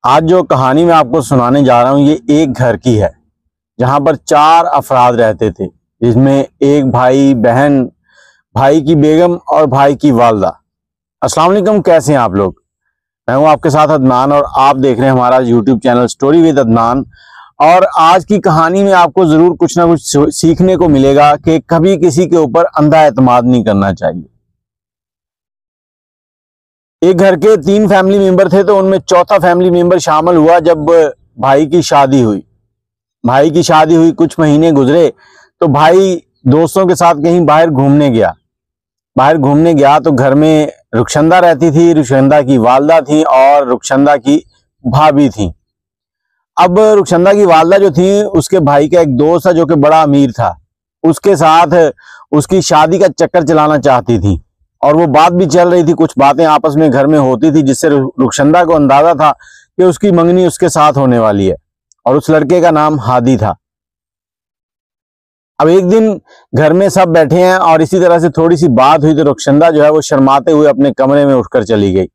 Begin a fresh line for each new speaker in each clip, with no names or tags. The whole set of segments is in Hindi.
आज जो कहानी मैं आपको सुनाने जा रहा हूँ ये एक घर की है जहाँ पर 4 अफराद रहते थे, जिसमें एक भाई, बहन, भाई की बेगम और भाई की वालदा। अस्सलाम वालेकुम, कैसे हैं आप लोग। मैं हूँ आपके साथ अदनान और आप देख रहे हैं हमारा YouTube channel story with Adnan. और आज की कहानी में आपको जरूर कुछ ना कुछ सीखने को मिलेगा कि कभी किसी के ऊपर अंधा एतमाद नहीं करना चाहिए। एक घर के 3 फैमिली मेंबर थे, तो उनमें चौथा फैमिली मेंबर शामिल हुआ जब भाई की शादी हुई। भाई की शादी हुई, कुछ महीने गुजरे तो भाई दोस्तों के साथ कहीं बाहर घूमने गया। तो घर में रुखशंदा रहती थी, रुखशंदा की वालदा थी और रुखशंदा की भाभी थी। अब रुखशंदा की वालदा जो थी, उसके भाई का एक दोस्त था जो कि बड़ा अमीर था, उसके साथ उसकी शादी का चक्कर चलाना चाहती थी और वो बात भी चल रही थी। कुछ बातें आपस में घर में होती थी जिससे रुखशंदा को अंदाजा था कि उसकी मंगनी उसके साथ होने वाली है और उस लड़के का नाम हादी था। अब एक दिन घर में सब बैठे हैं और इसी तरह से थोड़ी सी बात हुई तो रुखशंदा जो है वो शर्माते हुए अपने कमरे में उठकर चली गई।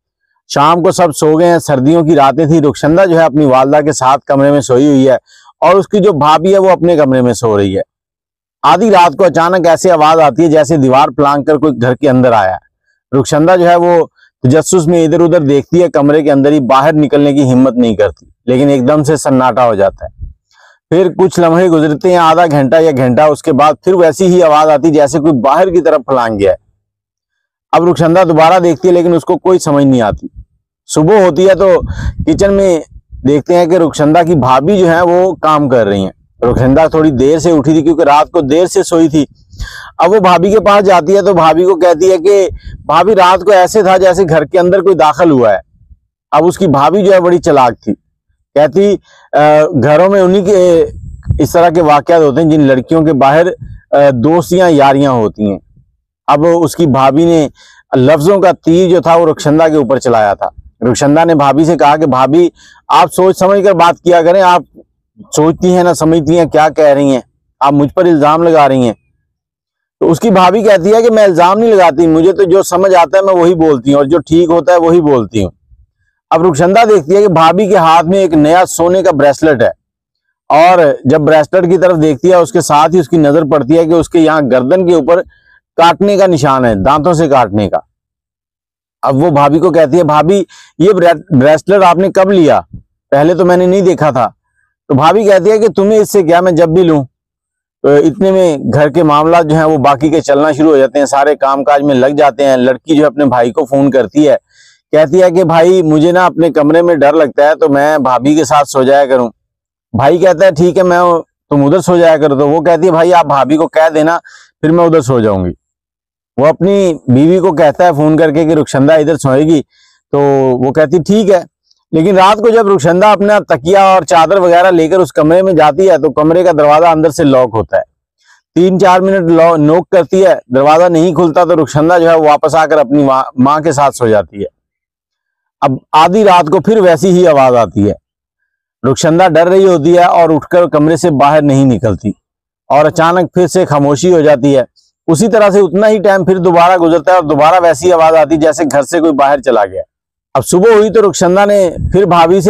शाम को सब सो गए हैं, सर्दियों की रातें थी। रुखशंदा जो है अपनी वालदा के साथ कमरे में सोई हुई है और उसकी जो भाभी है वो अपने कमरे में सो रही है। आधी रात को अचानक ऐसी आवाज आती है जैसे दीवार फलांग कर कोई घर के अंदर आया है। रुखशंदा जो है वो तजस्सुस में इधर उधर देखती है, कमरे के अंदर ही, बाहर निकलने की हिम्मत नहीं करती, लेकिन एकदम से सन्नाटा हो जाता है। फिर कुछ लम्हे गुजरते हैं, आधा घंटा या घंटा, उसके बाद फिर वैसी ही आवाज आती जैसे कोई बाहर की तरफ फलांग गया है। अब रुखशंदा दोबारा देखती है लेकिन उसको कोई समझ नहीं आती। सुबह होती है तो किचन में देखते हैं कि रुखशंदा की भाभी जो है वो काम कर रही हैं। रुखशंदा थोड़ी देर से उठी थी क्योंकि रात को देर से सोई थी। अब वो भाभी के पास जाती है तो भाभी को कहती है कि भाभी, रात को ऐसे था जैसे घर के अंदर कोई दाखिल हुआ है। अब उसकी भाभी जो है बड़ी चालाक थी, कहती घरों में उन्हीं के इस तरह के वाकयात होते हैं जिन लड़कियों के बाहर दोस्तियां यारियां होती हैं। अब उसकी भाभी ने लफ्जों का तीर जो था वो रुखशंदा के ऊपर चलाया था। रुखशंदा ने भाभी से कहा कि भाभी, आप सोच समझ कर बात किया करें, आप सोचती हैं ना समझती हैं क्या कह रही हैं, आप मुझ पर इल्जाम लगा रही हैं। तो उसकी भाभी कहती है कि मैं इल्जाम नहीं लगाती, मुझे तो जो समझ आता है मैं वही बोलती हूँ और जो ठीक होता है वही बोलती हूँ। अब रुखशंदा देखती है कि भाभी के हाथ में एक नया सोने का ब्रेसलेट है और जब ब्रेसलेट की तरफ देखती है उसके साथ ही उसकी नजर पड़ती है कि उसके यहाँ गर्दन के ऊपर काटने का निशान है, दांतों से काटने का। अब वो भाभी को कहती है, भाभी ये ब्रेसलेट आपने कब लिया, पहले तो मैंने नहीं देखा था। तो भाभी कहती है कि तुम्हें इससे क्या, मैं जब भी लूं। तो इतने में घर के मामला जो हैं वो बाकी के चलना शुरू हो जाते हैं, सारे कामकाज में लग जाते हैं। लड़की जो अपने भाई को फोन करती है, कहती है कि भाई मुझे ना अपने कमरे में डर लगता है तो मैं भाभी के साथ सो जाया करूं। भाई कहता है ठीक है, मैं तुम उधर सो जाया करो। तो वो कहती है भाई आप भाभी को कह देना फिर मैं उधर सो जाऊंगी। वो अपनी बीवी को कहता है फोन करके कि रुखशंदा इधर सोएगी, तो वो कहती ठीक है। लेकिन रात को जब रुखशंदा अपना तकिया और चादर वगैरह लेकर उस कमरे में जाती है तो कमरे का दरवाजा अंदर से लॉक होता है। 3-4 मिनट नोक करती है, दरवाजा नहीं खुलता तो रुखशंदा जो है वापस आकर अपनी माँ के साथ सो जाती है। अब आधी रात को फिर वैसी ही आवाज आती है। रुखशंदा डर रही होती है और उठकर कमरे से बाहर नहीं निकलती और अचानक फिर से खामोशी हो जाती है। उसी तरह से उतना ही टाइम फिर दोबारा गुजरता है और दोबारा वैसी आवाज आती जैसे घर से कोई बाहर चला गया। अब सुबह हुई तो रुखशंदा ने फिर भाभी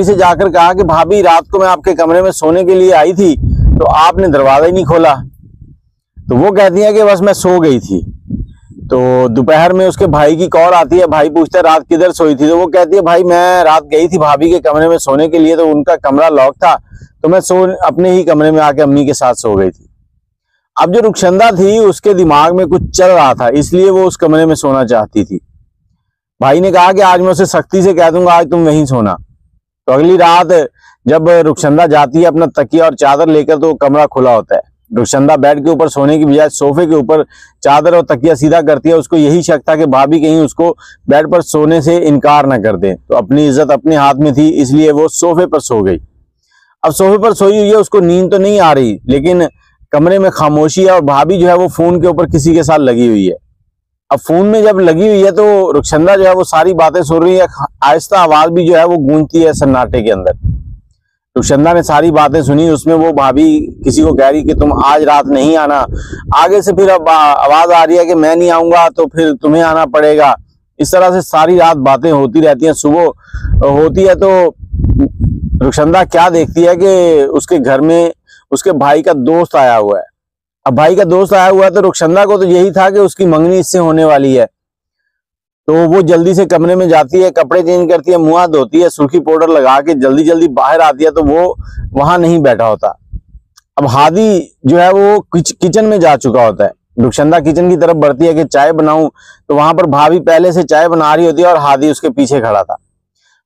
से जाकर कहा कि भाभी, रात को मैं आपके कमरे में सोने के लिए आई थी तो आपने दरवाजा ही नहीं खोला। तो वो कहती है कि बस मैं सो गई थी। तो दोपहर में उसके भाई की कॉल आती है, भाई पूछता है रात किधर सोई थी। तो वो कहती है भाई मैं रात गई थी भाभी के कमरे में सोने के लिए, तो उनका कमरा लॉक था तो मैं अपने ही कमरे में आके अम्मी के साथ सो गई थी। अब जो रुखशंदा थी उसके दिमाग में कुछ चल रहा था, इसलिए वो उस कमरे में सोना चाहती थी। भाई ने कहा कि आज मैं उसे सख्ती से कह दूंगा आज तुम वहीं सोना। तो अगली रात जब रुखशंदा जाती है अपना तकिया और चादर लेकर तो कमरा खुला होता है। रुखशंदा बेड के ऊपर सोने की बजाय सोफे के ऊपर चादर और तकिया सीधा करती है। उसको यही शक था कि भाभी कहीं उसको बेड पर सोने से इनकार न कर दे, तो अपनी इज्जत अपने हाथ में थी, इसलिए वो सोफे पर सो गई। अब सोफे पर सोई हुई है, उसको नींद तो नहीं आ रही लेकिन कमरे में खामोशी है और भाभी जो है वो फोन के ऊपर किसी के साथ लगी हुई है। अब फोन में जब लगी हुई है तो रुखशंदा जो है वो सारी बातें सुन रही है, आहिस्ता आवाज भी जो है वो गूंजती है सन्नाटे के अंदर। रुखसंदा ने सारी बातें सुनी। उसमें वो भाभी किसी को कह रही कि तुम आज रात नहीं आना, आगे से फिर अब आवाज आ रही है कि मैं नहीं आऊंगा तो फिर तुम्हें आना पड़ेगा। इस तरह से सारी रात बातें होती रहती हैं। सुबह होती है तो रुखसंदा क्या देखती है कि उसके घर में उसके भाई का दोस्त आया हुआ है। अब भाई का दोस्त आया हुआ है तो रुखसंदा को तो यही था कि उसकी मंगनी इससे होने वाली है। तो वो जल्दी से कमरे में जाती है, कपड़े चेंज करती है, मुंह हाथ धोती है, सुर्खी पाउडर लगा के जल्दी जल्दी बाहर आती है तो वो वहां नहीं बैठा होता। अब हादी जो है वो किचन में जा चुका होता है। रुखसंदा किचन की तरफ बढ़ती है कि चाय बनाऊं, तो वहां पर भाभी पहले से चाय बना रही होती है और हादी उसके पीछे खड़ा था।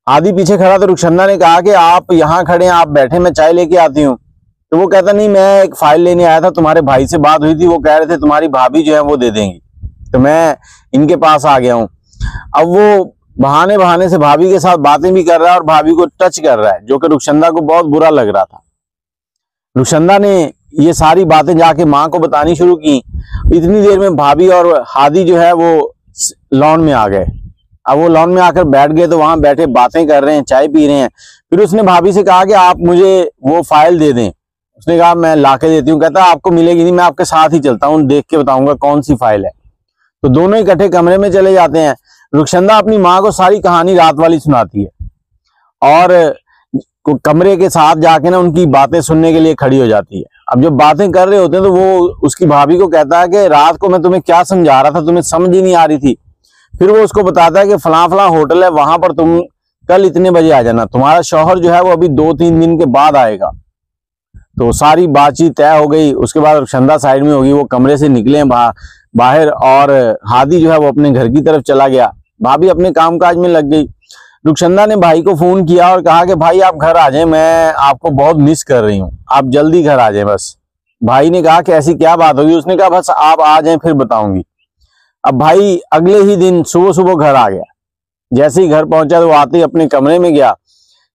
हादी पीछे खड़ा तो रुखसंदा ने कहा कि आप यहाँ खड़े हैं, आप बैठे, मैं चाय लेके आती हूँ। तो वो कहता नहीं, मैं एक फाइल लेने आया था, तुम्हारे भाई से बात हुई थी, वो कह रहे थे तुम्हारी भाभी जो है वो दे देंगी, तो मैं इनके पास आ गया हूँ। अब वो बहाने बहाने से भाभी के साथ बातें भी कर रहा है और भाभी को टच कर रहा है, जो कि रुखसंदा को बहुत बुरा लग रहा था। रुखसंदा ने ये सारी बातें जाके माँ को बतानी शुरू की। इतनी देर में भाभी और हादी जो है वो लॉन में आ गए। अब वो लॉन में आकर बैठ गए तो वहां बैठे बातें कर रहे हैं, चाय पी रहे हैं। फिर उसने भाभी से कहा कि आप मुझे वो फाइल दे दें। उसने कहा मैं लाके देती हूँ। कहता आपको मिलेगी नहीं, मैं आपके साथ ही चलता हूँ, देख के बताऊंगा कौन सी फाइल है। तो दोनों इकट्ठे कमरे में चले जाते हैं। रुखसंदा अपनी माँ को सारी कहानी रात वाली सुनाती है और कमरे के साथ जाके ना उनकी बातें सुनने के लिए खड़ी हो जाती है। अब जब बातें कर रहे होते हैं तो वो उसकी भाभी को कहता है कि रात को मैं तुम्हें क्या समझा रहा था, तुम्हें समझ ही नहीं आ रही थी। फिर वो उसको बताता है कि फलां फलां होटल है, वहां पर तुम कल इतने बजे आ जाना, तुम्हारा शौहर जो है वो अभी 2-3 दिन के बाद आएगा। तो सारी बातचीत तय हो गई। उसके बाद रुखसंदा साइड में होगी, वो कमरे से निकले बाहर और हादी जो है वो अपने घर की तरफ चला गया। भाभी अपने कामकाज में लग गई। रुखसंदा ने भाई को फोन किया और कहा कि भाई आप घर आ जाएं, मैं आपको बहुत मिस कर रही हूं, आप जल्दी घर आ जाएं बस। भाई ने कहा कि ऐसी क्या बात होगी? उसने कहा बस आप आ जाएं फिर बताऊंगी। अब भाई अगले ही दिन सुबह सुबह घर आ गया। जैसे ही घर पहुंचा तो आते ही अपने कमरे में गया।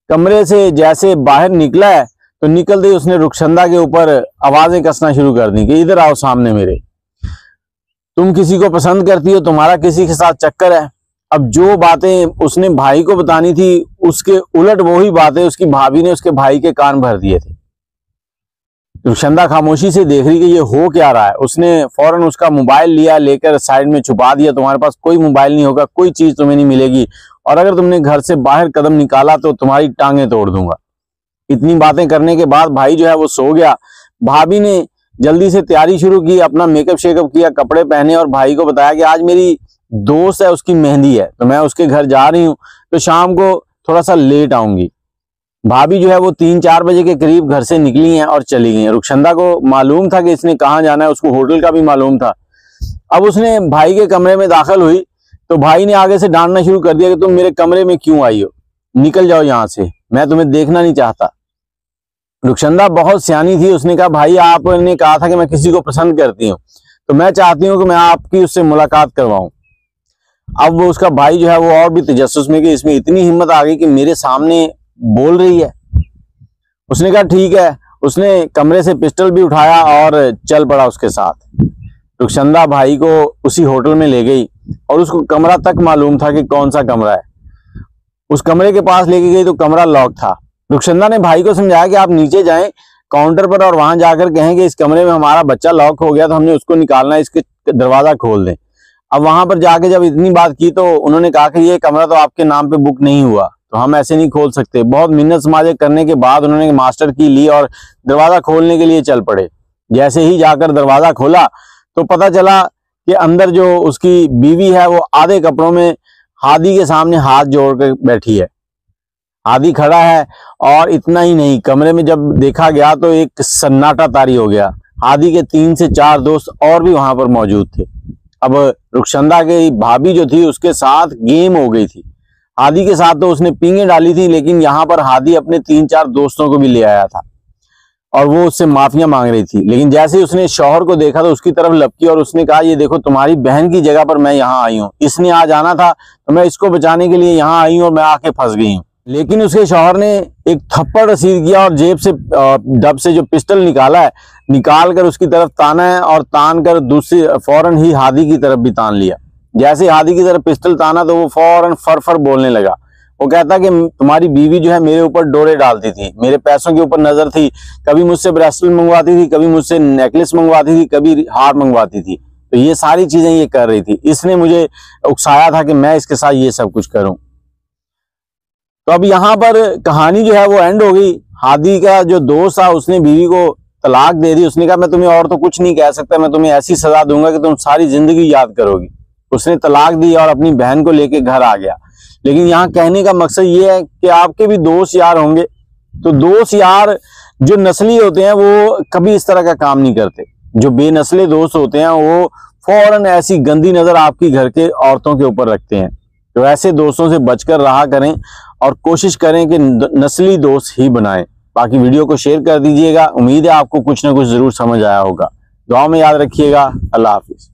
कमरे से जैसे बाहर निकला है तो निकलते ही उसने रुखसंदा के ऊपर आवाजें कसना शुरू कर दी कि इधर आओ सामने मेरे, तुम किसी को पसंद करती हो, तुम्हारा किसी के साथ चक्कर है। अब जो बातें उसने भाई को बतानी थी उसके उलट वही बातें उसकी भाभी ने उसके भाई के कान भर दिए थे। रुखसंदा खामोशी से देख रही कि ये हो क्या रहा है। उसने फौरन उसका मोबाइल लिया, लेकर साइड में छुपा दिया। तुम्हारे पास कोई मोबाइल नहीं होगा, कोई चीज तुम्हें नहीं मिलेगी, और अगर तुमने घर से बाहर कदम निकाला तो तुम्हारी टांगें तोड़ दूंगा। इतनी बातें करने के बाद भाई जो है वो सो गया। भाभी ने जल्दी से तैयारी शुरू की, अपना मेकअप शेकअप किया, कपड़े पहने और भाई को बताया कि आज मेरी दोस्त है, उसकी मेहंदी है, तो मैं उसके घर जा रही हूँ, तो शाम को थोड़ा सा लेट आऊंगी। भाभी जो है वो 3-4 बजे के करीब घर से निकली हैं और चली गई हैं। रुखसंदा को मालूम था कि इसने कहाँ जाना है, उसको होटल का भी मालूम था। अब उसने भाई के कमरे में दाखिल हुई तो भाई ने आगे से डांटना शुरू कर दिया कि तुम मेरे कमरे में क्यों आई हो, निकल जाओ यहाँ से, मैं तुम्हें देखना नहीं चाहता। रुखसंदा बहुत सियानी थी। उसने कहा भाई आपने कहा था कि मैं किसी को पसंद करती हूँ, तो मैं चाहती हूँ कि मैं आपकी उससे मुलाकात करवाऊं। अब वो उसका भाई जो है वो और भी तजस्सुस में कि इसमें इतनी हिम्मत आ गई कि मेरे सामने बोल रही है। उसने कहा ठीक है। उसने कमरे से पिस्टल भी उठाया और चल पड़ा उसके साथ। रुखसंदा भाई को उसी होटल में ले गई और उसको कमरा तक मालूम था कि कौन सा कमरा है। उस कमरे के पास लेके गई तो कमरा लॉक था। रुखसंदा ने भाई को समझाया कि आप नीचे जाएं काउंटर पर और वहां जाकर कहें कि इस कमरे में हमारा बच्चा लॉक हो गया, तो हमने उसको निकालना है, इसके दरवाजा खोल दें। अब वहां पर जाके जब इतनी बात की तो उन्होंने कहा कि ये कमरा तो आपके नाम पे बुक नहीं हुआ, तो हम ऐसे नहीं खोल सकते। बहुत मिन्नत समाजे करने के बाद उन्होंने मास्टर की ली और दरवाजा खोलने के लिए चल पड़े। जैसे ही जाकर दरवाजा खोला तो पता चला कि अंदर जो उसकी बीवी है वो आधे कपड़ों में हादी के सामने हाथ जोड़ कर बैठी है। हादी खड़ा है और इतना ही नहीं, कमरे में जब देखा गया तो एक सन्नाटा तारी हो गया। हादी के 3 से 4 दोस्त और भी वहां पर मौजूद थे। अब रुखसंदा की भाभी जो थी उसके साथ गेम हो गई थी। हादी के साथ तो उसने पींगे डाली थी, लेकिन यहाँ पर हादी अपने 3-4 दोस्तों को भी ले आया था और वो उससे माफिया मांग रही थी। लेकिन जैसे ही उसने शौहर को देखा तो उसकी तरफ लपकी और उसने कहा ये देखो तुम्हारी बहन की जगह पर मैं यहाँ आई हूँ, इसने आज आना था तो मैं इसको बचाने के लिए यहाँ आई हूँ और मैं आके फंस गई हूँ। लेकिन उसके शौहर ने एक थप्पड़ रसीद किया और जेब से डब से जो पिस्टल निकाला है, निकाल कर उसकी तरफ ताना है और तान कर दूसरी फौरन ही हादी की तरफ भी तान लिया। जैसे हादी की तरफ पिस्टल ताना तो वो फौरन फर बोलने लगा। वो कहता कि तुम्हारी बीवी जो है मेरे ऊपर डोरे डालती थी, मेरे पैसों के ऊपर नजर थी, कभी मुझसे ब्रेसलेट मंगवाती थी, कभी मुझसे नेकलेस मंगवाती थी, कभी हार मंगवाती थी। तो ये सारी चीजें ये कर रही थी, इसने मुझे उकसाया था कि मैं इसके साथ ये सब कुछ करूं। तो अब यहाँ पर कहानी जो है वो एंड हो गई। हादी का जो दोस्त था उसने बीवी को तलाक दे दी। उसने कहा मैं तुम्हें और तो कुछ नहीं कह सकता, मैं तुम्हें ऐसी सजा दूंगा कि तुम सारी जिंदगी याद करोगी। उसने तलाक दी और अपनी बहन को लेके घर आ गया। लेकिन यहाँ कहने का मकसद ये है कि आपके भी दोस्त यार होंगे, तो दोस्त यार जो नस्ली होते हैं वो कभी इस तरह का काम नहीं करते। जो बेनस्ले दोस्त होते हैं वो फौरन ऐसी गंदी नजर आपकी घर के औरतों के ऊपर रखते हैं। तो ऐसे दोस्तों से बचकर रहा करें और कोशिश करें कि नस्ली दोस्त ही बनाएं। बाकी वीडियो को शेयर कर दीजिएगा। उम्मीद है आपको कुछ ना कुछ जरूर समझ आया होगा। दुआ में याद रखिएगा। अल्लाह हाफिज।